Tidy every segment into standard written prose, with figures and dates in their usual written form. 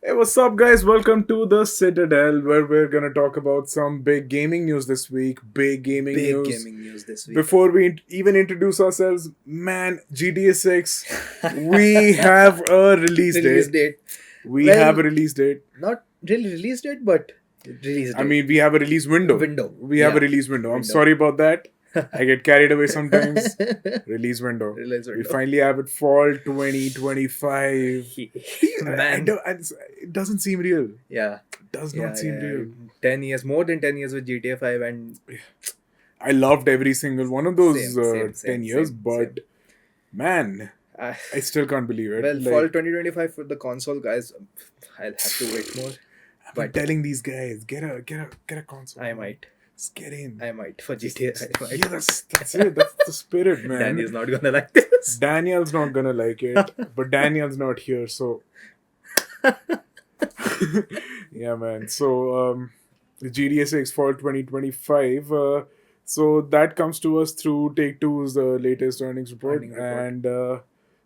Hey, what's up, guys? Welcome to the Citadel, where we're gonna talk about some big gaming news this week. Big gaming Big news. gaming news this week. Before we even introduce ourselves, man, GTA 6, we have a release Release date. date. We Well, have a release date. Not really release date, but release date. I mean, we have a release window. We have a Yeah. release window. I'm Window. sorry about that. I get carried away sometimes. Release window. Release We window. finally have it fall 2025. Man. It doesn't seem real. Yeah. It does not seem real. 10 years, more than 10 years with GTA 5 and I loved every single one of those Same, 10 years, same, but man, uh, I still can't believe it. well, Like, fall 2025 for the console, guys. I'll have to wait more. I've been but- telling these guys, get a console. I might. Just get in. I might for GTA. I might. Yeah, that's it. That's the spirit, man. Danny's not gonna like this. Daniel's not gonna like it, but Daniel's not here, so yeah, man. So the GTA 6 Fall 2025. So that comes to us through Take-Two's latest earnings report, and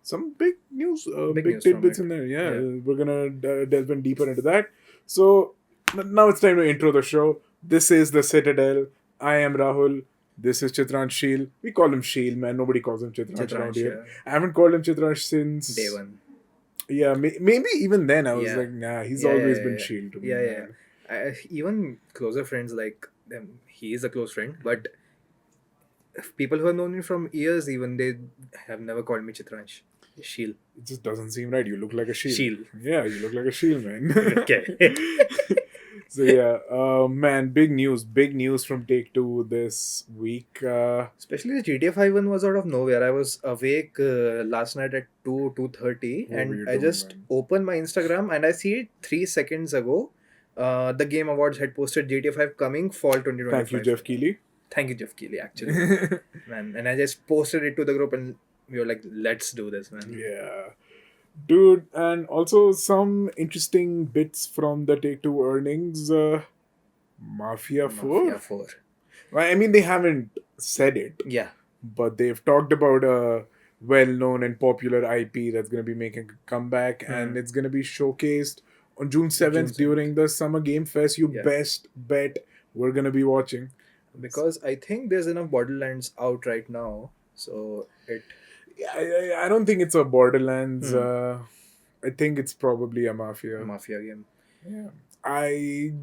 some big news, Big big news from tidbits it. in there. Yeah, Yeah. we're gonna delve in deeper into that. So now it's time to intro the show. This is the Citadel. I am Rahul. This is Chitran Sheel. We call him Sheel, man. Nobody calls him Chitran around here. I haven't called him Chitran since Day one. Yeah, maybe even then I was Yeah. like, nah, he's Yeah, always yeah, been yeah. Sheel to me. Yeah, man. Even closer friends like them, he is a close friend, but people who have known me from years, even they have never called me Chitransh. Sheel. It just doesn't seem right. You look like a Sheel. Sheel. Yeah, you look like a Sheel, man. Okay. So yeah, man, big news from Take-Two this week. Especially the GTA 5 one was out of nowhere. I was awake last night at 2:30, What were you and I doing, just man? opened my Instagram and I see it 3 seconds ago. The Game Awards had posted GTA 5 coming fall 2025. Thank you, Jeff Keighley. Thank you, Jeff Keighley, actually. Man, and I just posted it to the group and we were like, let's do this, man. Yeah. Dude, and also some interesting bits from the Take-Two earnings. Mafia 4? Mafia 4. Well, I mean, they haven't said it, Yeah. but they've talked about a well-known and popular IP that's going to be making a comeback, and it's going to be showcased on June 7th 7th. during the Summer Game Fest. You Yeah. best bet we're going to be watching. Because I think there's enough Borderlands out right now. So it. I don't think it's a Borderlands. I think it's probably a Mafia. Mafia game. Yeah. I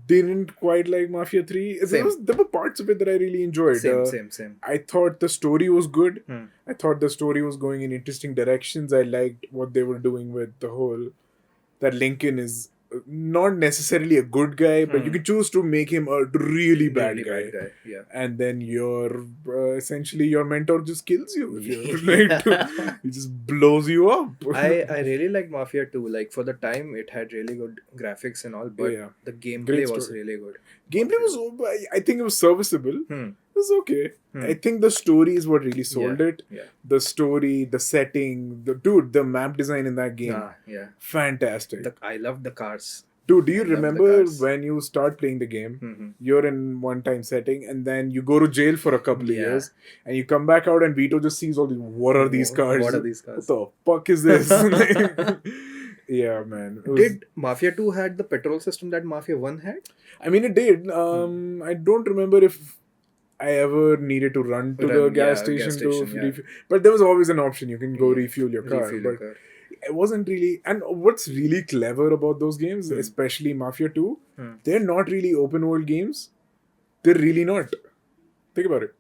didn't quite like Mafia 3. Same. There were parts of it that I really enjoyed. Same. I thought the story was good. Hmm. I thought the story was going in interesting directions. I liked what they were doing with the whole... That Lincoln is not necessarily a good guy, but you can choose to make him a really bad guy. Yeah. And then your essentially your mentor just kills you if you're like he just blows you up. I really liked Mafia 2. Like for the time, it had really good graphics and all, but Yeah. the gameplay Great was story. really good. Gameplay was, I think it was serviceable. It was okay. I think the story is what really sold it. Yeah. The story, the setting, the map design in that game, Yeah. fantastic. I loved the cars. Dude, do you I love the remember cars. when you start playing the game? Mhm. You're in one-time setting, and then you go to jail for a couple of Yeah. years, and you come back out, and Vito just sees all these. What are these cars? What are these cars? What the fuck is this? Yeah, man. It was- Did Mafia 2 had the petrol system that Mafia 1 had? I mean, it did. I don't remember if I ever needed to run to the gas station to refuel. But there was always an option. You can go refuel your car. Refuel your But car. it wasn't really. And what's really clever about those games, especially Mafia 2, they're not really open world games. They're really not. Think about it.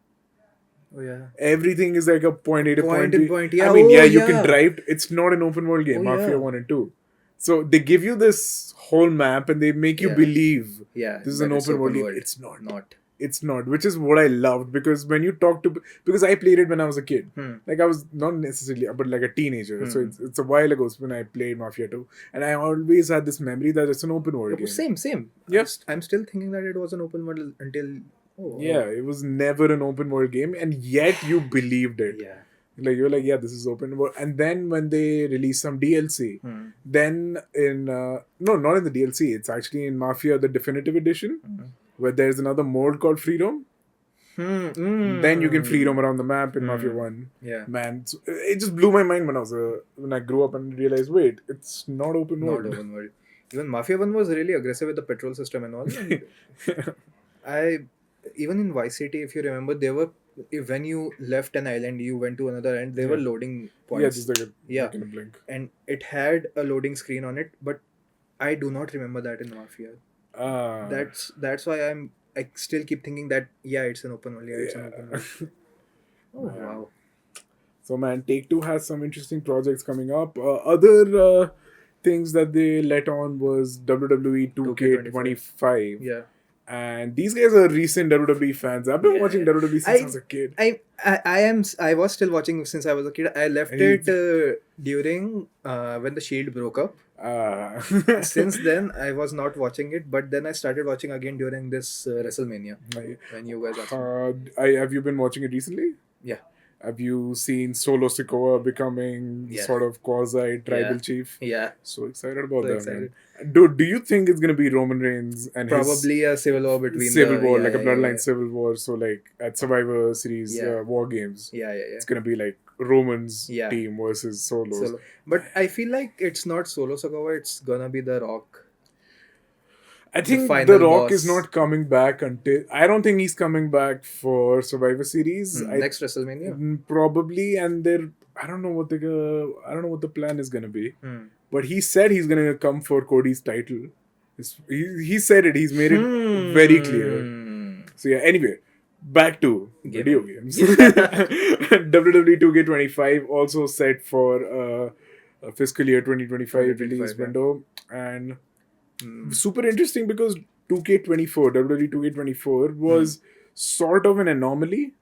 Oh yeah. Everything is like a point A to Point point and B. point, yeah. I mean, Oh, yeah, you yeah. can drive. It's not an open world game, Oh, Mafia yeah. 1 and 2. So they give you this whole map and they make you Yeah. believe Yeah. this is that an it's open world game. It's not. Not. It's not, which is what I loved because when you talk to, because I played it when I was a kid, like I was not necessarily, but like a teenager. So it's a while ago when I played Mafia 2, and I always had this memory that it's an open world game. Same. Yeah. I'm still thinking that it was an open world until. Yeah, it was never an open world game, and yet you believed it. Yeah. Like you're like, yeah, this is open world. And then when they release some DLC, then in no, not in the DLC. It's actually in Mafia the Definitive Edition, where there's another mode called Freedom. Then you can free roam around the map in Mafia 1. Yeah. Man, it just blew my mind when I grew up and realized, wait, it's not open world. Not open world. Even Mafia 1 was really aggressive with the petrol system and all. And I even in Vice City, if you remember, they were when you left an island, you went to another and they were Yeah. loading Yeah, points. just like a Yeah. like in a blink. And it had a loading screen on it, but I do not remember that in Mafia. Ah, That's why I still keep thinking that yeah, it's an open world. Yeah, it's an open yeah. world. Oh Man. wow. So man, Take Two has some interesting projects coming up. Other things that they let on was WWE 2K25. Yeah. And these guys are recent WWE fans. I've been watching Yeah. WWE since I was a kid. I was still watching since I was a kid. I left And it during when the Shield broke up. uh, Since then, I was not watching it, but then I started watching again during this WrestleMania when you guys asked me. have you been watching it recently? Yeah. Have you seen Solo Sikoa becoming Yeah. sort of quasi tribal Yeah. chief? Yeah. So excited about So that, excited. man. Do you think it's gonna be Roman Reigns and his Probably a civil war between civil the war, yeah, like a yeah, bloodline yeah. civil war? So like at Survivor Series Yeah. War Games, Yeah, yeah, it's gonna be like Roman's Yeah. team versus Solo's. Solo. But I feel like it's not Solo Sikoa, it's gonna be The Rock. I think final The Rock is boss. not coming back until I don't think he's coming back for Survivor Series. Next WrestleMania. Probably, and they're I don't know what I don't know what the plan is gonna be. Hmm. But he said he's gonna come for Cody's title. He said it. He's made it very clear. So yeah. Anyway, back to video games. WWE 2K25 also set for a fiscal year 2025 release window, and super interesting because 2K24 WWE 2K24 was sort of an anomaly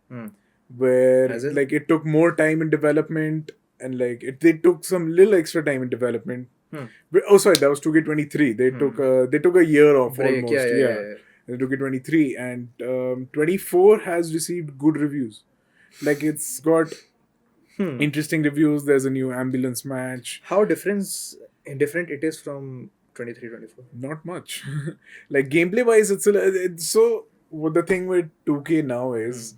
where As in? like it took more time in development and like they took some little extra time in development. Oh, sorry, that was 2K23. They took a year off Break. almost. Yeah. They took it 23 and 24 has received good reviews. Like it's got interesting reviews. There's a new ambulance match. How different it is from 23-24? Not much. Like gameplay wise, it's so. What the thing with 2K now is,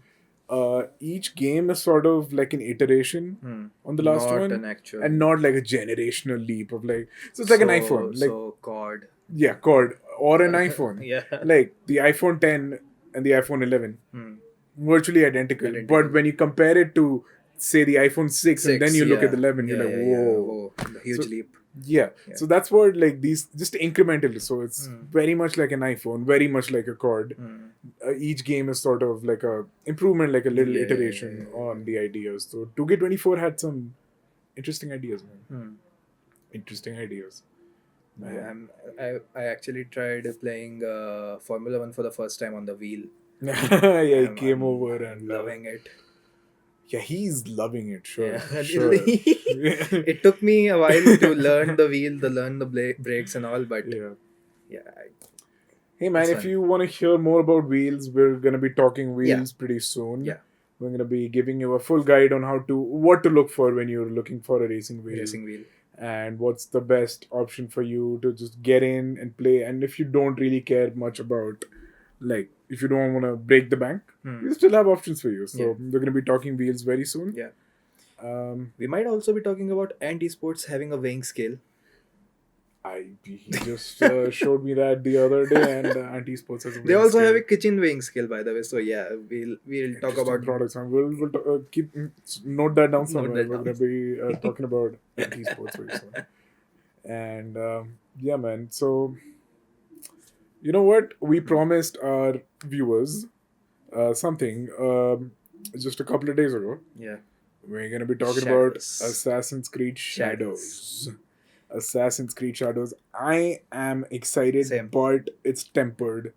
each game is sort of like an iteration on the last Not one, an actual. and not like a generational leap of like. So it's like an iPhone, like So COD. yeah, COD or an iPhone. Yeah. Like the iPhone 10 and the iPhone 11, virtually identical. But when you compare it to say the iPhone 6 and then you look at the 11, you're like, whoa, huge So- leap. Yeah. So that's what like these just incremental. So it's very much like an iPhone, very much like a COD. Each game is sort of like a improvement, like a little iteration on the ideas. So 2K24 had some interesting ideas, man. Interesting ideas. Man. I actually tried playing Formula 1 for the first time on the wheel. Yeah, he I'm came over and loving it. Yeah, he's loving it. Sure, Yeah. sure. It took me a while to learn the wheel, learn the brakes and all, but Yeah. I- Hey man, It's if fun. you want to hear more about wheels, we're gonna be talking wheels pretty soon. Yeah. We're gonna be giving you a full guide on what to look for when you're looking for a racing wheel. racing wheel. And what's the best option for you to just get in and play. And if you don't really care much about, like, if you don't want to break the bank, we still have options for you. So we're going to be talking wheels very soon. Yeah. We might also be talking about anti-sports having a weighing scale. He just showed me that the other day, and anti-sports has a They weighing also scale. have a kitchen weighing scale, by the way. So yeah, we'll talk Interesting about products. And we'll keep note that down somewhere. that We're going to be talking about anti-sports very soon. And yeah, man. So you know what? We promised our viewers something just a couple of days ago. Yeah. We're going to be talking about Assassin's Creed Shadows. Assassin's Creed Shadows. I am excited, but it's tempered.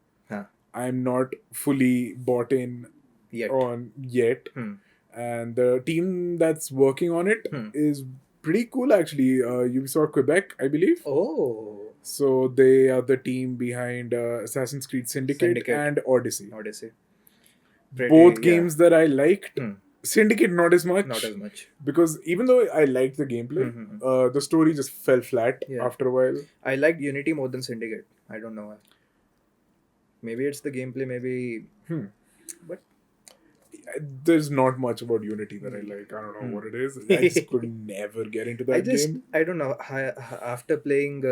I'm not fully bought in yet. And the team that's working on it is pretty cool, actually. Ubisoft Quebec, I believe. Oh. So they are the team behind Assassin's Creed Syndicate and Odyssey. Both games that I liked. Syndicate not as much. Not as much. Because even though I liked the gameplay, the story just fell flat after a while. I liked Unity more than Syndicate. I don't know why. Maybe it's the gameplay, maybe... But there's not much about Unity that I like. I don't know what it is. I just could never get into that game. I don't know. After playing,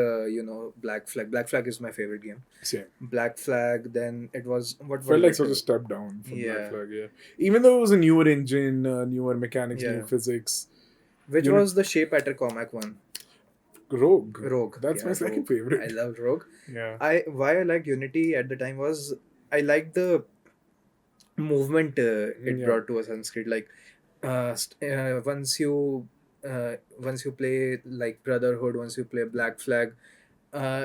Black Flag. Black Flag is my favorite game. Same. Black Flag. Then it was what Felt was like it? such a step down from Black Yeah. Flag. Yeah. Even though it was a newer engine, newer mechanics, Yeah. new physics. Which Uni- was the Shape Pattern Cormac one? Rogue. Rogue. That's my second favorite. I loved Rogue. Yeah. Why I liked Unity at the time was I liked the movement it Yeah. brought to Assassin's Creed. Like once you play like Brotherhood, once you play Black Flag,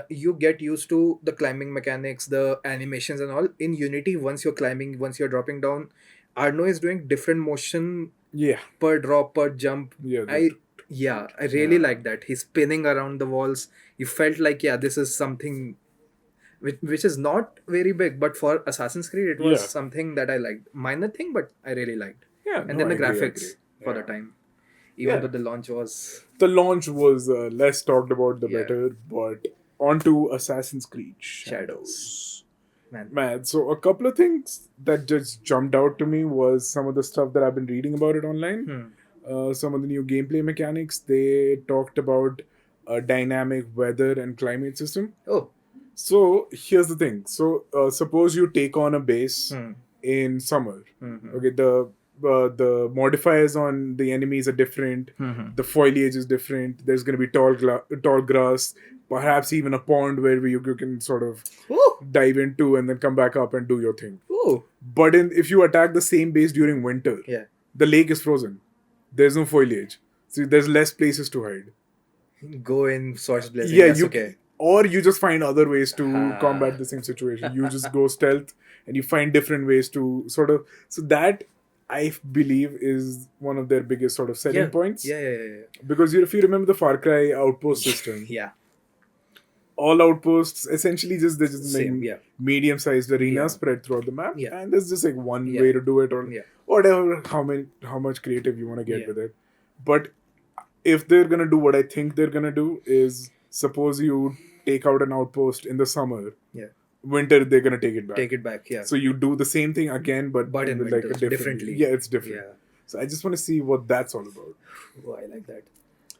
you get used to the climbing mechanics, the animations and all. In Unity, once you're climbing, once you're dropping down, Arno is doing different motion Yeah. per drop, per jump. Yeah. I really like that. He's spinning around the walls. You felt like, this is something which is not very big, but for Assassin's Creed, it was something that I liked. Minor thing, but I really liked. Yeah. And then the graphics for the time. Even though the launch was... The launch was less talked about, the better. But onto Assassin's Creed Shadows. Man, so a couple of things that just jumped out to me was some of the stuff that I've been reading about it online. Some of the new gameplay mechanics. They talked about a dynamic weather and climate system. Oh. So here's the thing. So suppose you take on a base in summer. Okay, the modifiers on the enemies are different. The foliage is different. There's going to be tall grass, perhaps even a pond where you can sort of dive into and then come back up and do your thing. But if you attack the same base during winter, the lake is frozen. There's no foliage. So there's less places to hide. Go in Swords Blazing. Yeah, or you just find other ways to combat the same situation. You just go stealth and you find different ways to sort of... So that, I believe, is one of their biggest sort of selling points. Yeah. Because if you remember the Far Cry outpost system, all outposts essentially just medium-sized arenas spread throughout the map, and there's just like one way to do it, or whatever, how much creative you want to get with it. But if they're gonna do what I think they're gonna do is, suppose you take out an outpost in the summer, winter they're gonna take it back. So you do the same thing again, but in with winter, like a differently. Yeah, it's different. So I just want to see what that's all about. Oh, I like that.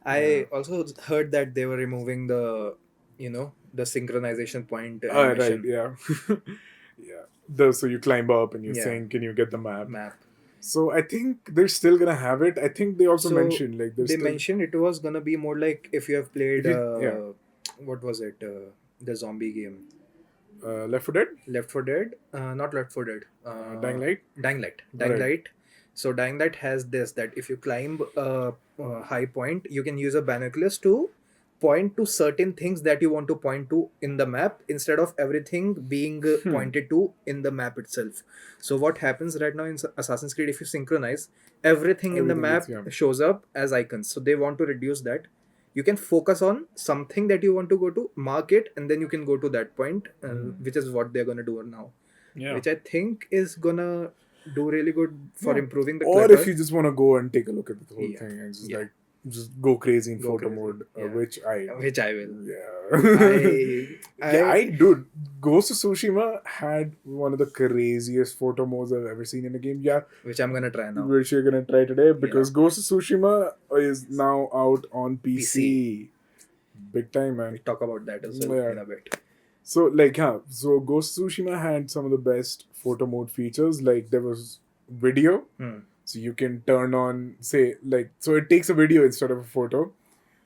I also heard that they were removing the synchronization point animation. Right, yeah. So you climb up and you sync and you get the map. So I think they're still gonna have it. I think they also mentioned mentioned it was gonna be more like if you have played what was it, the zombie game, Left 4 Dead. Not Left 4 Dead. Dying Light. Dying Light. So Dying Light has this, that if you climb a high point, you can use a binoculars to point to certain things that you want to point to in the map instead of everything being pointed to in the map itself. So what happens right now in Assassin's Creed, if you synchronize, everything in the map shows up as icons. So they want to reduce that. You can focus on something that you want to go to, mark it, and then you can go to that point, which is what they're going to do now. Which I think is going to do really good for improving the clutter. Or if you just want to go and take a look at the whole thing and just go crazy in photo mode, which I will. Dude, Ghost of Tsushima had one of the craziest photo modes I've ever seen in a game. Which I'm gonna try now. Which you're gonna try today, because Ghost of Tsushima is now out on PC. Big time, man. We'll talk about that as well in a bit. So so Ghost of Tsushima had some of the best photo mode features. Like there was video. So you can turn on, so it takes a video instead of a photo,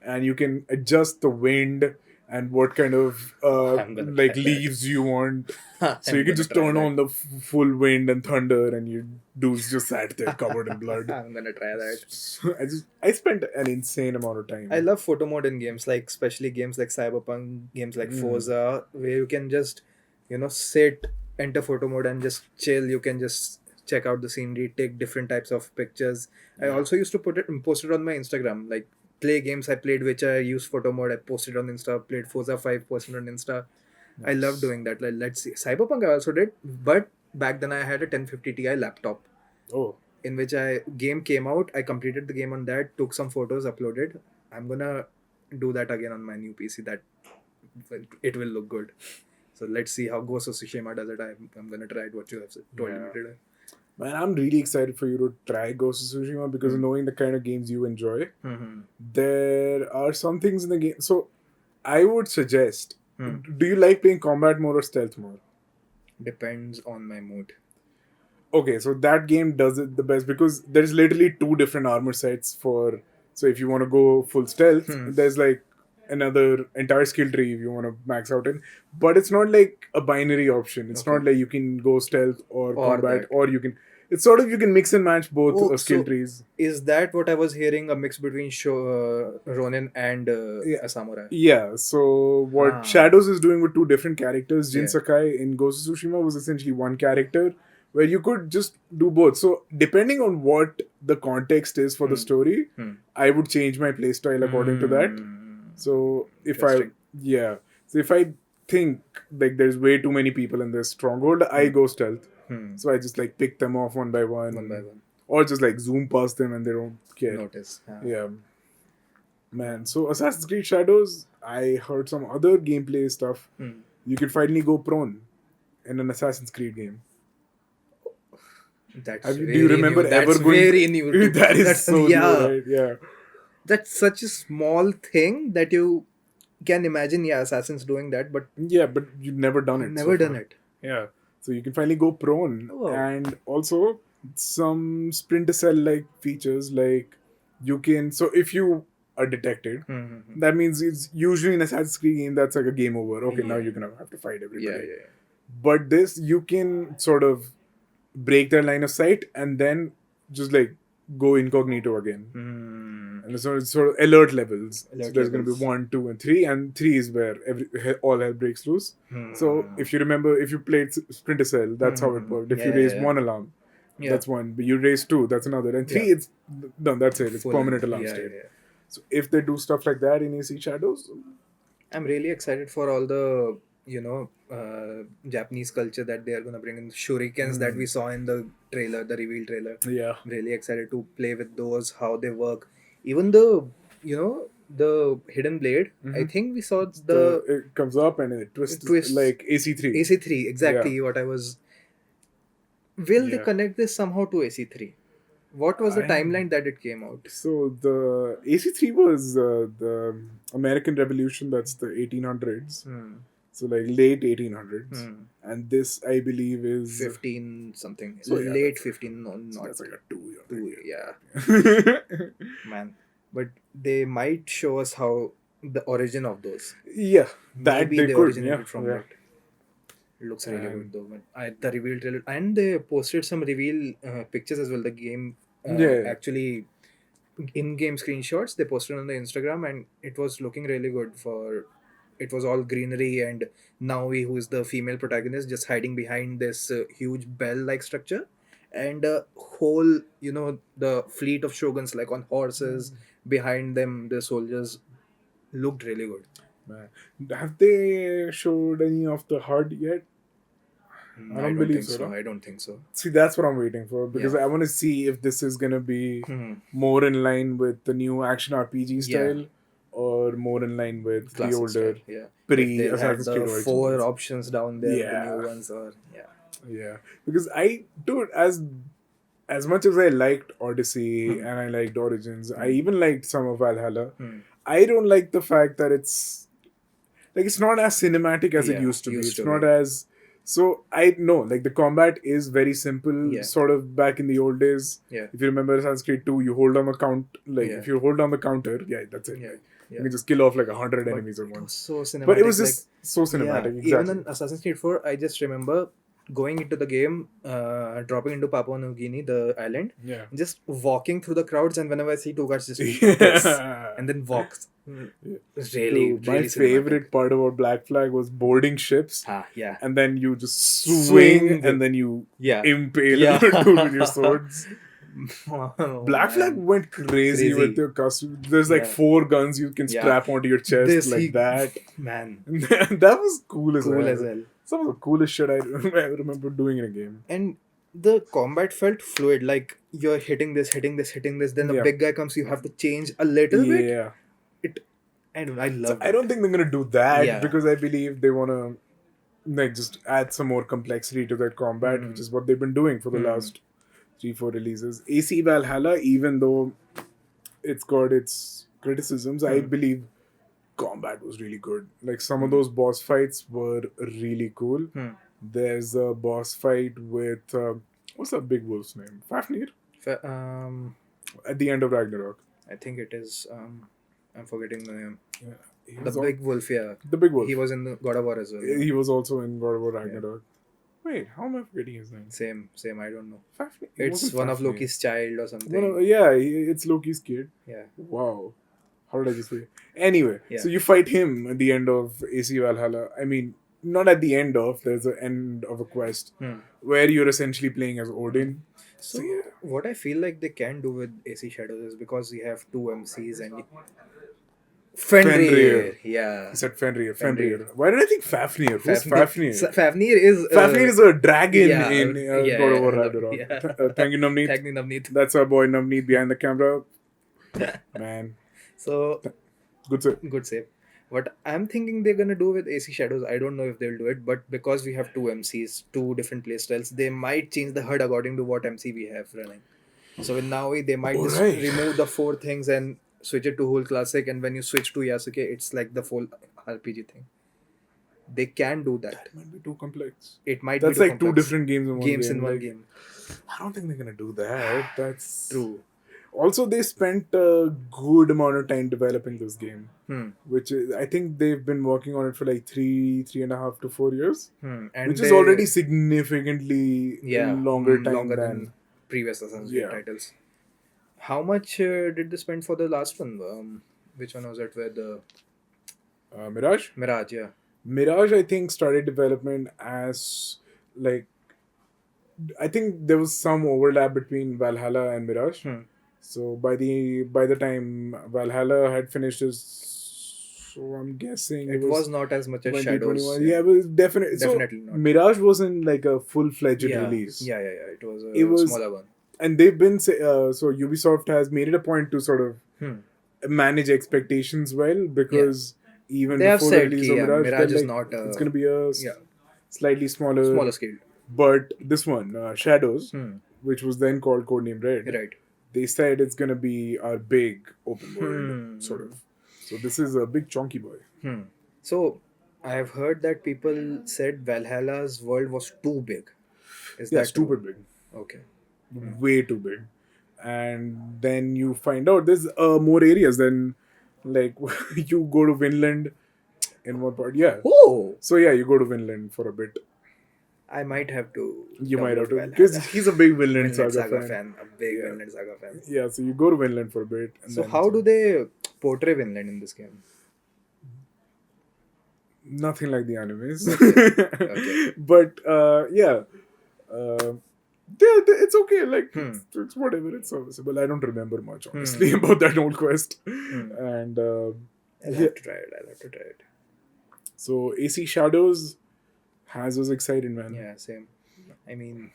and you can adjust the wind and what kind of leaves you want. So you can just turn on the full wind and thunder, and you dudes just sat there covered in blood. I'm gonna try that. So I spent an insane amount of time. I love photo mode in games, like especially games like Cyberpunk, games like Forza, where you can just sit, enter photo mode, and just chill. You can just check out the scenery, take different types of pictures. I also used to post it on my Instagram, like play games I played which I used photo mode. I posted on Insta, played Forza 5, posted on Insta. Nice. I love doing that. Like, let's see, Cyberpunk I also did, but back then I had a 1050 Ti laptop. In which game came out, I completed the game on that, took some photos, uploaded. I'm gonna do that again on my new PC. That it will look good. So let's see how Ghost of Tsushima does it. I'm gonna try it, what you have told me today. Man, I'm really excited for you to try Ghost of Tsushima because knowing the kind of games you enjoy, there are some things in the game. So, I would suggest, do you like playing combat mode or stealth mode? Depends on my mood. Okay, so that game does it the best because there's literally two different armor sets for. So if you want to go full stealth, there's like another entire skill tree if you want to max out in. But it's not like a binary option. It's not like you can go stealth or combat, that. or you can. It's sort of you can mix and match both skill trees. Is that what I was hearing? A mix between Ronin and a samurai? Yeah, so what Shadows is doing with two different characters, Jin Sakai in Ghost of Tsushima was essentially one character where you could just do both. So depending on what the context is for the story, I would change my playstyle according to that. So if I think like there's way too many people in this stronghold, I go stealth. So I just like pick them off one by one. Or just like zoom past them and they don't care. Notice. Yeah. Man, so Assassin's Creed Shadows, I heard some other gameplay stuff. You can finally go prone in an Assassin's Creed game. Do you remember ever going? Very new. That's so new, right? Yeah. That's such a small thing that you can imagine. Yeah, Assassins doing that, but but you've never done it. Never done it. Yeah. So you can finally go prone, and also some Splinter Cell like features like you can. So if you are detected, that means it's usually in Assassin's Creed game that's like a game over. Okay, now you're gonna have to fight everybody. Yeah. But this you can sort of break their line of sight and then just like go incognito again. And so it's sort of alert levels. So there's going to be 1, 2, and 3, and 3 is where all hell breaks loose. So if you remember, if you played Splinter Cell, that's how it worked. If you raise one alarm, that's one. But you raise 2, that's another. And 3, it's no, that's it. It's permanent alarm state. So if they do stuff like that in AC Shadows, I'm really excited for all the Japanese culture that they are going to bring in. Shurikens that we saw in the trailer, the reveal trailer. Yeah. I'm really excited to play with those, how they work. Even the hidden blade, I think we saw it comes up and it twists like AC3. AC3, exactly what I was. Will they connect this somehow to AC3? What was the timeline that it came out? So the AC3 was the American Revolution. That's the 1800s. So like late 1800s. And this, I believe, is 15 something. So late 15, no, not. That's like a 2-year. Yeah. Man. But they might show us how the origin of those. Yeah. That Maybe they could. Originated yeah. from that. It looks really good though. The reveal trailer. And they posted some reveal pictures as well. The game actually in-game screenshots they posted on the Instagram and it was looking really good. It was all greenery and Naui, who is the female protagonist, just hiding behind this huge bell-like structure, and whole the fleet of shoguns like on horses behind them. The soldiers looked really good. Man. Have they showed any of the HUD yet? I don't believe so. I don't think so. See, that's what I'm waiting for because I want to see if this is gonna be more in line with the new action RPG style. Or more in line with classic the older pre-Assassin's Creed 4 options down there, the new ones are because as much as I liked Odyssey and I liked Origins, I even liked some of Valhalla. I don't like the fact that it's not as cinematic as it used to be. It's not as so I know like the combat is very simple, sort of back in the old days. If you remember Assassin's Creed 2, you hold on the count if you hold on the counter, that's it. You can just kill off like 100 enemies at once. So cinematic. But it was just so cinematic. Exactly. Even in Assassin's Creed 4, I just remember going into the game, dropping into Papua New Guinea, the island, just walking through the crowds, and whenever I see two guards, just and then walks. Really, my really favorite part about Black Flag was boarding ships. Yeah. And then you just swing and then you impale with your swords. Black Flag went crazy with your custom. There's like 4 guns you can strap onto your chest that. Man. That was cool as well. Some of the coolest shit I remember doing in a game. And the combat felt fluid. Like you're hitting this. Then the big guy comes, you have to change a little bit. Yeah. I love it. I don't think they're gonna do that because I believe they wanna like just add some more complexity to that combat, which is what they've been doing for the last 3-4 releases. AC Valhalla, even though it's got its criticisms, I believe combat was really good. Like some of those boss fights were really cool. There's a boss fight with what's that big wolf's name? Fafnir at the end of Ragnarok. I think it is. I'm forgetting the name. Yeah, he The was big wolf, yeah. the big wolf. He was in the God of War as well. Yeah. He was also in God of War Ragnarok. Wait, how am I forgetting his name? Same. I don't know. Fafnir. It's one of Loki's child or something. It's Loki's kid. Yeah. Wow. How did I just say? Anyway, Yeah. so you fight him at the end of AC Valhalla. I mean, not at the end of. There's an end of a quest where you're essentially playing as Odin. So what I feel like they can do with AC Shadows is because you have two MCs and Fenrir. Yeah. He said Fenrir. Why did I think Fafnir? Who's Fafnir? Fafnir is Fafnir is a dragon yeah, in God of War Ragnarok. yeah. Thank you, Navneet. Thank you, Navneet. That's our boy Navneet behind the camera. Man. So Good save. What I'm thinking they're gonna do with AC Shadows, I don't know if they'll do it, but because we have two MCs, two different playstyles, they might change the HUD according to what MC we have running. So with Naui, they might just remove the 4 things and switch it to whole classic, and when you switch to Yasuke, it's like the full RPG thing. They can do that. That might be too complex. It might That's be too like complex. 2 different games in one game. I don't think they're gonna do that. That's true. Also, they spent a good amount of time developing this game, which is, I think they've been working on it for like 3.5 to 4 years, and which is already significantly longer than previous Assassin's Creed titles. How much did they spend for the last one? Which one was it? Where the Mirage? Mirage, yeah. Mirage, I think, started development as like I think there was some overlap between Valhalla and Mirage. So by the time Valhalla had finished his, so I'm guessing it was not as much as Shadows. Yeah, it was definitely not. Mirage wasn't like a full-fledged release. Yeah. It was a smaller one. And they've been so Ubisoft has made it a point to sort of manage expectations well, because even they before the release of Mirage is not. It's going to be a slightly smaller scale. But this one, Shadows, which was then called Codename Red, right? They said it's going to be our big open world, sort of. So this is a big chunky boy. So I have heard that people said Valhalla's world was too big. Is that stupid big? Okay. Way too big. And then you find out there's more areas than, like, you go to Vinland in one part. Yeah. Oh! So yeah, you go to Vinland for a bit. I might have to. You might have to, because he's a big Vinland Saga fan. A big Vinland Saga fan. Yeah, so you go to Vinland for a bit. And so how do they portray Vinland in this game? Nothing like the animes. Okay. But it's okay. Like it's whatever. It's serviceable. I don't remember much, honestly, about that old quest. And I'll have to try it. So AC Shadows has us excited, man. Yeah, same. I mean,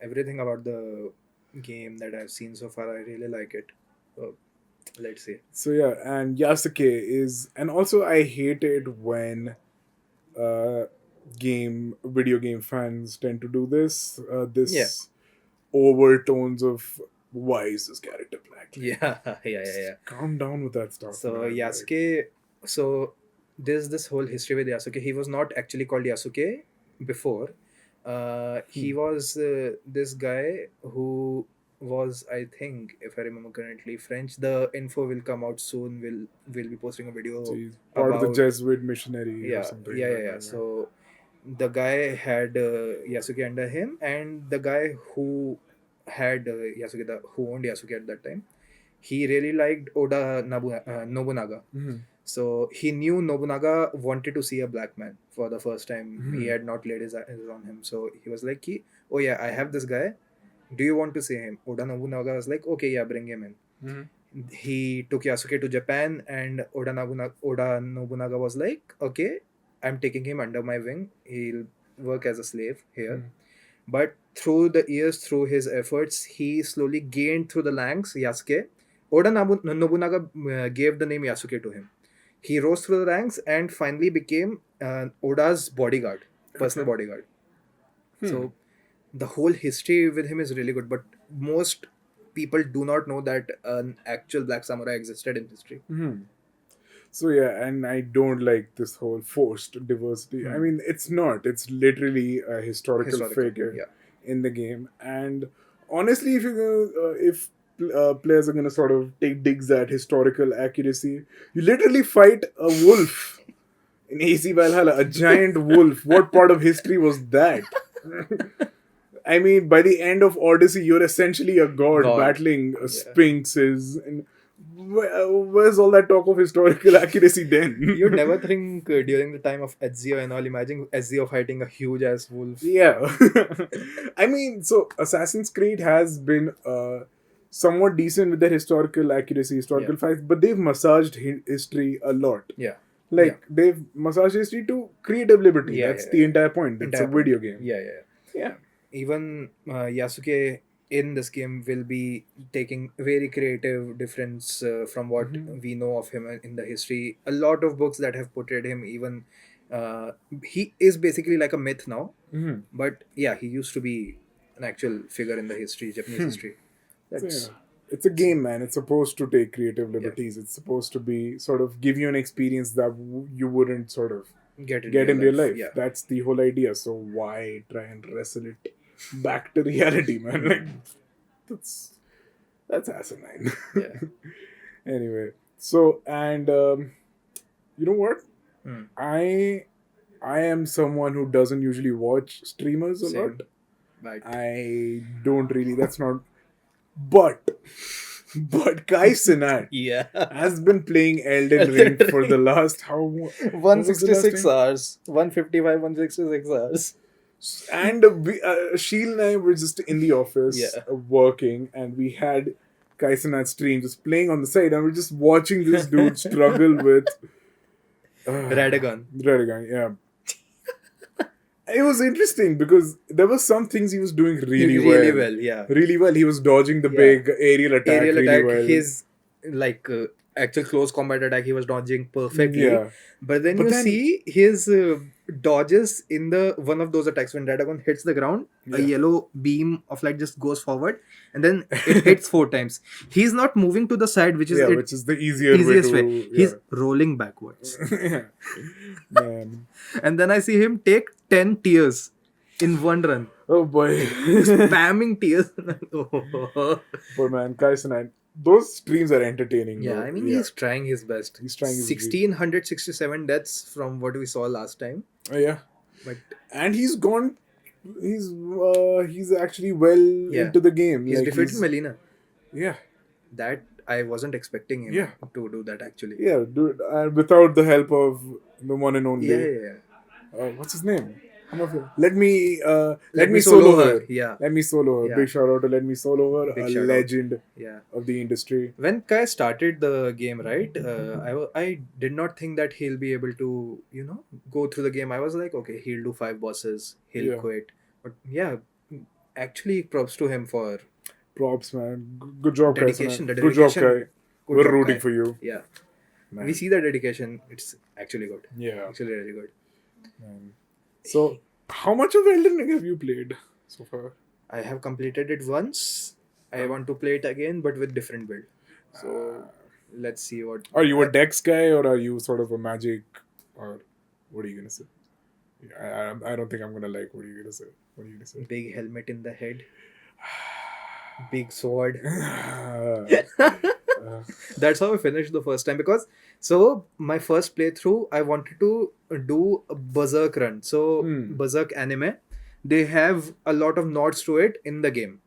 everything about the game that I've seen so far, I really like it. So, let's see. So yeah, and Yasuke is, and also I hate it when video game fans tend to do this. Overtones of why is this character black? Yeah. Calm down with that stuff. So man. Yasuke, so there's this whole history with Yasuke. He was not actually called Yasuke before. He was this guy who was, I think, if I remember correctly, French. The info will come out soon. We'll be posting a video. So he's part of the Jesuit missionary or something. Yeah. So the guy had Yasuke under him, and the guy who had Yasuke, who owned Yasuke at that time, he really liked Oda Nobunaga. So he knew Nobunaga wanted to see a black man for the first time. He had not laid his eyes on him. So he was like, oh yeah, I have this guy. Do you want to see him? Oda Nobunaga was like, okay, yeah, bring him in. He took Yasuke to Japan, and Oda Nobunaga was like, okay, I'm taking him under my wing. He'll work as a slave here. But through the years, through his efforts, he slowly gained through the ranks Yasuke. Oda Nobunaga gave the name Yasuke to him. He rose through the ranks and finally became Oda's bodyguard, personal bodyguard. So the whole history with him is really good, but most people do not know that an actual black samurai existed in history. So yeah, and I don't like this whole forced diversity. I mean, it's not. It's literally a historical Historical, figure yeah. in the game. And honestly, if players are gonna sort of take digs at historical accuracy, you literally fight a wolf in AC Valhalla, a giant wolf. What part of history was that? I mean, by the end of Odyssey, you're essentially a god, God. battling Yeah. sphinxes. And where's all that talk of historical accuracy then? You'd never think during the time of Ezio and all, imagine Ezio fighting a huge ass wolf. Yeah. I mean, so Assassin's Creed has been somewhat decent with their historical accuracy, historical facts, but they've massaged history a lot. Yeah. Like, they've massaged history to creative liberty. Yeah, That's the entire point. It's Entire a video point. game. Yeah. Even Yasuke in this game will be taking very creative difference from what we know of him in the history. A lot of books that have portrayed him, even he is basically like a myth now. But yeah, he used to be an actual figure in the history, Japanese history. That's It's a game, man. It's supposed to take creative liberties. It's supposed to be sort of give you an experience that you wouldn't sort of get in real life. Yeah. That's the whole idea. So why try and wrestle it back to reality, man? Like, that's asinine. Yeah. Anyway, so and you know what? I am someone who doesn't usually watch streamers a lot. Right. I don't really. That's not. But Kai Cenat has been playing Elden Ring for the last how 166 hours, 155, 166 hours. And Sheil and I were just in the office working, and we had Kai Cenat stream just playing on the side, and we're just watching this dude struggle with Radagon. Yeah. It was interesting because there were some things he was doing really well. Yeah. Really well. He was dodging the big aerial attack really well. His like actual close combat attack, he was dodging perfectly. Yeah. But then see his dodges in the one of those attacks when Radagon hits the ground, a yellow beam of light just goes forward, and then it hits 4 times. He's not moving to the side, which is which is the easiest way. He's rolling backwards. Man. And then I see him take 10 tears in one run. Oh boy. Spamming tears. Boy, man, Kai Cenat. Those streams are entertaining. Yeah, I mean, he's trying his best. He's trying his 1,667 deaths from what we saw last time. Oh, yeah. But and he's gone. He's actually well into the game. He's defeated Melina. Yeah. That I wasn't expecting him to do that actually. Yeah, dude. Without the help of the one and only. Yeah. What's his name? Let me solo her. Yeah. Let me solo her. Yeah. Big shout out to Let Me Solo Her, a legend of the industry. When Kai started the game, right, I did not think that he'll be able to, go through the game. I was like, okay, he'll do 5 bosses, he'll quit. But yeah, actually props to him for... Props, man. Good job, dedication. Kai. Good job, Kai. We're rooting for you. Yeah. Man. We see the dedication. It's actually good. Yeah. Actually really good. Man. So, how much of Elden Ring have you played so far? I have completed it once. I want to play it again, but with different build. So, let's see what... Are you a Dex guy, or are you sort of a magic, or what are you going to say? I don't think I'm going to like what are you going to say. What are you going to say? Big helmet in the head. Big sword. That's how I finished the first time, because my first playthrough I wanted to do a Berserk run. Berserk anime, they have a lot of nods to it in the game,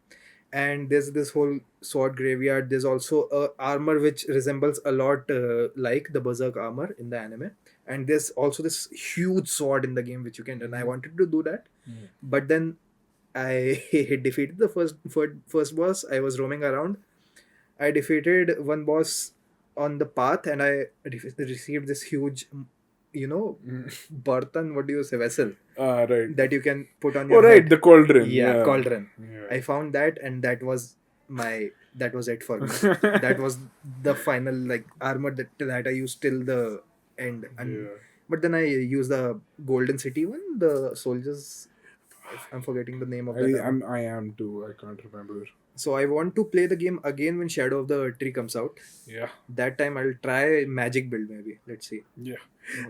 and there's this whole sword graveyard. There's also a armor which resembles a lot like the Berserk armor in the anime, and there's also this huge sword in the game which you can, and I wanted to do that, but then I defeated the first boss. I was roaming around. I defeated one boss on the path, and I received this huge, bartan, what do you say, vessel. Right. That you can put on your head. The cauldron. Yeah, cauldron. Yeah. I found that, and that was it for me. That was the final armor that I used till the end. And but then I used the Golden City one, the soldiers. I'm forgetting the name of that. I am too. I can't remember. So I want to play the game again when Shadow of the Tree comes out. Yeah. That time I'll try magic build maybe. Let's see. Yeah.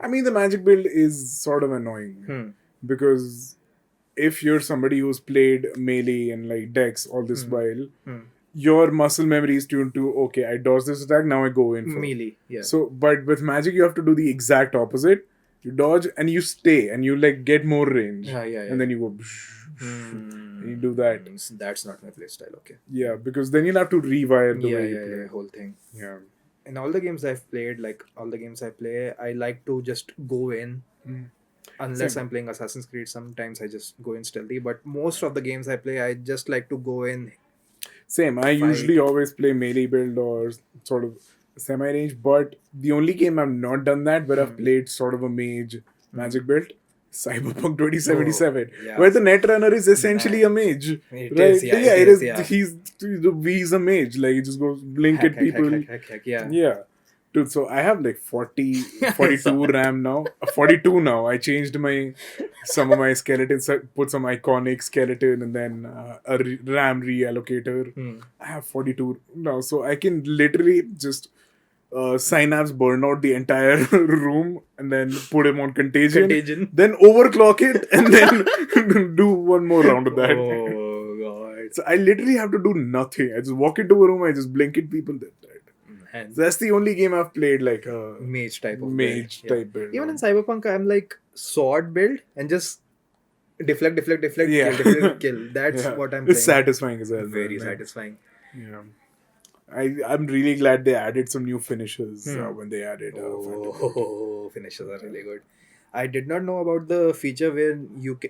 I mean, the magic build is sort of annoying because if you're somebody who's played melee and like Dex all this while, your muscle memory is tuned to, okay, I dodge this attack, now I go in for Melee, yeah. So, but with magic, you have to do the exact opposite. You dodge and you stay and you like get more range. Yeah. And then you go, and you do that. That's not my playstyle, okay. Yeah, because then you'll have to rewire the way you play. Yeah, whole thing. Yeah. In all the games I've played, like all the games I play, I like to just go in. Unless I'm playing Assassin's Creed, sometimes I just go in stealthy. But most of the games I play, I just like to go in. Same. I usually always play melee build or sort of semi-range. But the only game I've not done that, where I've played sort of a mage magic build, Cyberpunk 2077, where the Netrunner is essentially a mage. It is, it is. He's a mage. Like, he just goes blink at people. Yeah. Dude, so I have like 42 RAM now. 42 now. I changed some of my skeletons, put some iconic skeleton and then a RAM reallocator. I have 42 now. So I can literally just synapse burn out the entire room and then put him on contagion. Then overclock it and then do one more round of that. Oh, God. So I literally have to do nothing. I just walk into a room, I just blink at people, that's right. So that's the only game I've played like a mage type build. Even in Cyberpunk, I'm like sword build and just deflect, kill. That's what I'm playing. It's satisfying as well. Very satisfying. Yeah. I'm really glad they added some new finishes when they added. Finishes are really good. I did not know about the feature where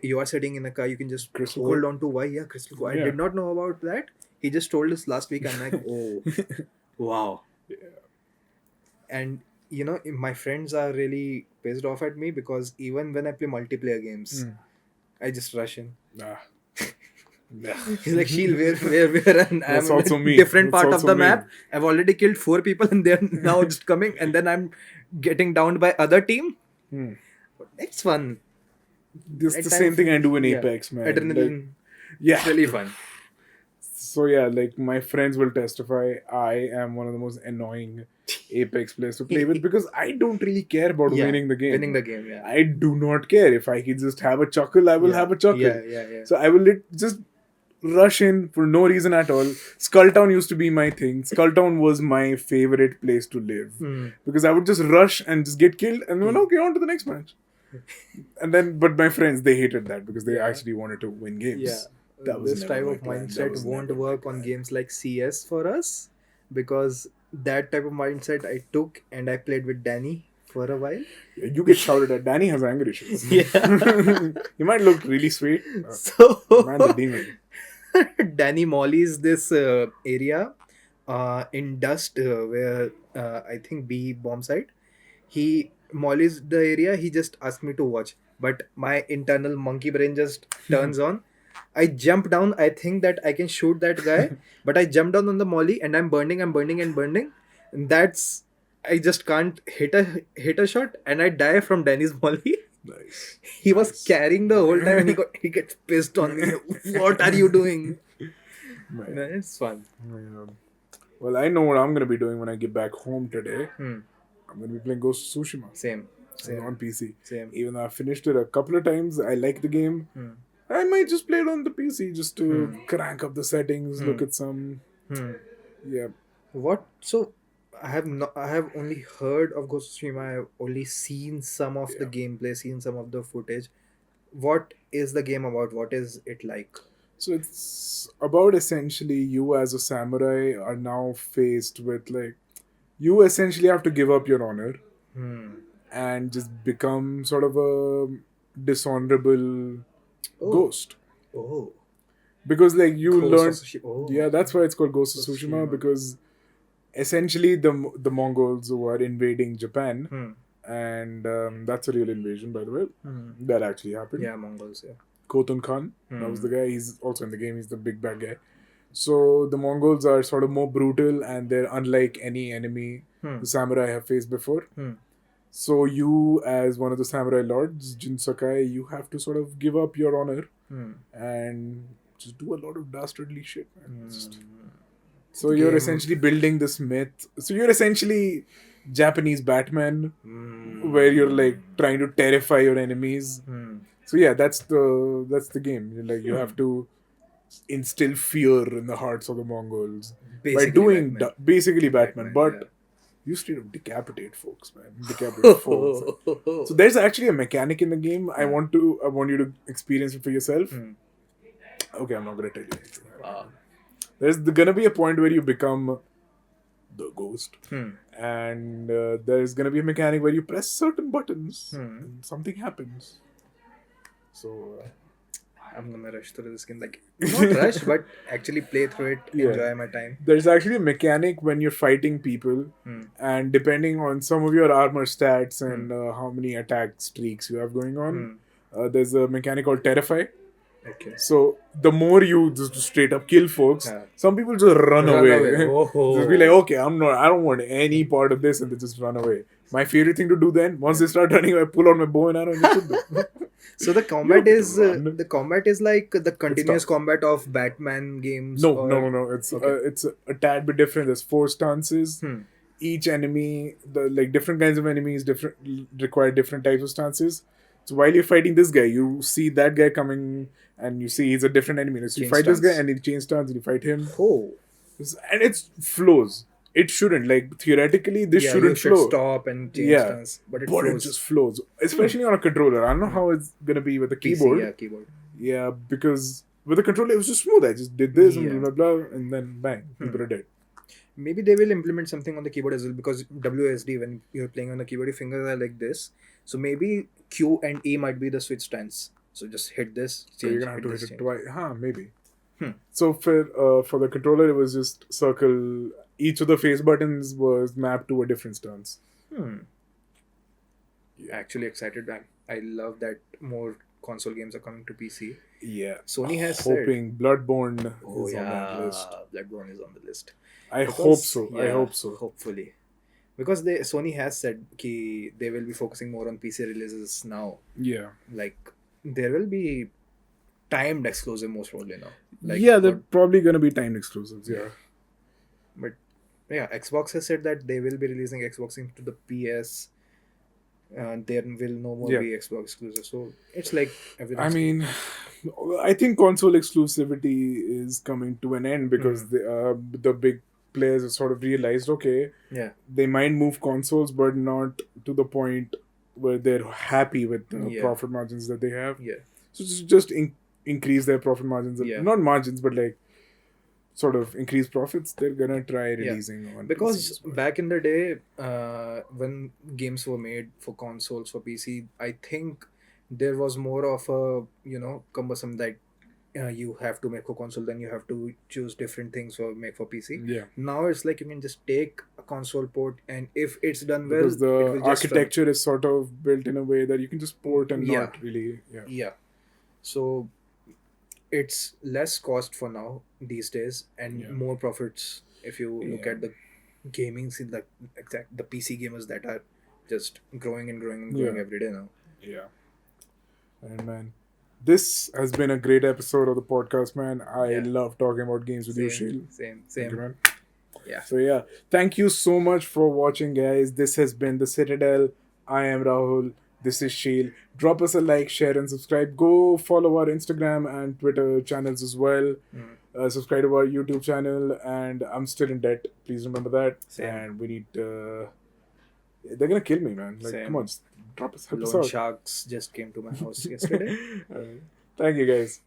you are sitting in a car, you can just hold on to Y. Yeah, crystal core. I did not know about that. He just told us last week. I'm like, oh, wow. Yeah. And you know, my friends are really pissed off at me because even when I play multiplayer games, I just rush in. He's like, Sheel, where? And I'm in a different part of the map. I've already killed 4 people and they're now just coming, and then I'm getting downed by other team. But it's fun. This is the same thing I do in Apex, man. Adrenaline. It's really fun. So yeah, like my friends will testify, I am one of the most annoying Apex players to play with because I don't really care about winning the game. I do not care. If I can just have a chuckle, I will have a chuckle. So I will just rush in for no reason at all. Skulltown used to be my thing. Skulltown was my favorite place to live because I would just rush and just get killed and then okay, on to the next match. And then, but my friends, they hated that because they actually wanted to win games. Yeah. This type of mindset won't work on games like CS for us because that type of mindset I took and I played with Danny for a while. You get shouted at. Danny has anger issues. You might look really sweet. So, man, the demon. Danny mollies this area in Dust where I think B bomb site. He mollies the area. He just asked me to watch, but my internal monkey brain just turns on. I jump down. I think that I can shoot that guy, but I jump down on the molly and I'm burning. And that's, I just can't hit a shot and I die from Danny's molly. Nice. He was carrying the whole time and he gets pissed on me. What are you doing? Man, it's fun. Yeah. Well, I know what I'm gonna be doing when I get back home today. I'm gonna be playing Ghost of Tsushima. Same. On PC. Same. Even though I finished it a couple of times, I like the game. I might just play it on the PC just to crank up the settings, look at some. Yeah. What? So I have only heard of Ghost of Tsushima. I have only seen some of the gameplay, seen some of the footage. What is the game about? What is it like? So it's about essentially you as a samurai are now faced with like you essentially have to give up your honor and just become sort of a dishonorable ghost. Oh. Because like you learn, yeah, that's why it's called Ghost of Tsushima, because essentially the Mongols who are invading Japan, and that's a real invasion, by the way. That actually happened. Yeah, Mongols. Yeah. Khotun Khan, that was the guy. He's also in the game. He's the big bad guy. So the Mongols are sort of more brutal, and they're unlike any enemy the samurai have faced before. So you, as one of the samurai lords, Jin Sakai, you have to sort of give up your honor and just do a lot of dastardly shit, man. So you're Game. essentially building this myth. So you're essentially Japanese Batman, where you're like trying to terrify your enemies. So yeah, that's the game. You're like you have to instill fear in the hearts of the Mongols by Basically doing Batman. basically Batman, but yeah. you straight up decapitate folks, man. Decapitate folks. So there's actually a mechanic in the game. I want you to experience it for yourself. Okay, I'm not gonna tell you anything. There's gonna be a point where you become the ghost, and there's gonna be a mechanic where you press certain buttons and something happens. So I'm gonna rush through this game, like not rush, but actually play through it, enjoy my time. There's actually a mechanic when you're fighting people, and depending on some of your armor stats and how many attack streaks you have going on, there's a mechanic called Terrify. Okay. So the more you just straight up kill folks, some people just run away. Just be like, okay, I don't want any part of this, and they just run away. My favorite thing to do then, once they start running, I pull out my bow and arrow and shoot them. So the combat is like the continuous combat of Batman games. No. It's a tad bit different. There's 4 stances. Each enemy, the like different kinds of enemies, require different types of stances. So while you're fighting this guy, you see that guy coming, and you see he's a different enemy. So you fight this guy, and he change stance, and you fight him. And it flows. It shouldn't. Like theoretically, this shouldn't flow. Stop and change stance, but it just flows. Especially on a controller. I don't know how it's gonna be with the keyboard. PC, keyboard. Yeah, because with the controller it was just smooth. I just did this and blah blah blah, and then bang, people are dead. Maybe they will implement something on the keyboard as well, because WSD, when you're playing on the keyboard, your fingers are like this. So maybe Q and E might be the switch stance. So just hit this. So you're gonna have to hit it twice. Maybe. So for the controller, it was just circle. Each of the face buttons was mapped to a different stance. Actually excited. I love that more console games are coming to PC. Yeah. Sony has hoping Bloodborne is on that list. Bloodborne is on the list. I hope so. Hopefully. Because Sony has said that they will be focusing more on PC releases now. Yeah. Like there will be timed exclusive most probably now. Like, they're probably gonna be timed exclusives. Yeah. But yeah, Xbox has said that they will be releasing Xbox into the PS. There will no more be Xbox exclusive. So it's like I mean, I think console exclusivity is coming to an end because the big players have sort of realized, okay, they might move consoles, but not to the point where they're happy with the profit margins that they have. Yeah. So just increase their profit margins. Not margins, but like sort of increase profits. They're gonna try releasing on because back in the day, when games were made for consoles for PC, I think there was more of a cumbersome that you have to make for console, then you have to choose different things for make for PC. Yeah. Now it's like you can just take a console port, and if it's done well, because the architecture is sort of built in a way that you can just port and not really. Yeah. So it's less cost for now these days, and more profits if you look at the gaming scene, like the PC gamers that are just growing every day now. Yeah. And man, this has been a great episode of the podcast, man. I love talking about games with you, Sheil. Same. Thank you, man. Yeah. So thank you so much for watching, guys. This has been the Citadel. I am Rahul. This is Sheil. Drop us a like, share, and subscribe. Go follow our Instagram and Twitter channels as well. Subscribe to our YouTube channel. And I'm still in debt. Please remember that. Same. And we need... they're gonna kill me, man. Like, come on, just drop us. Loan sharks just came to my house yesterday. Thank you, guys.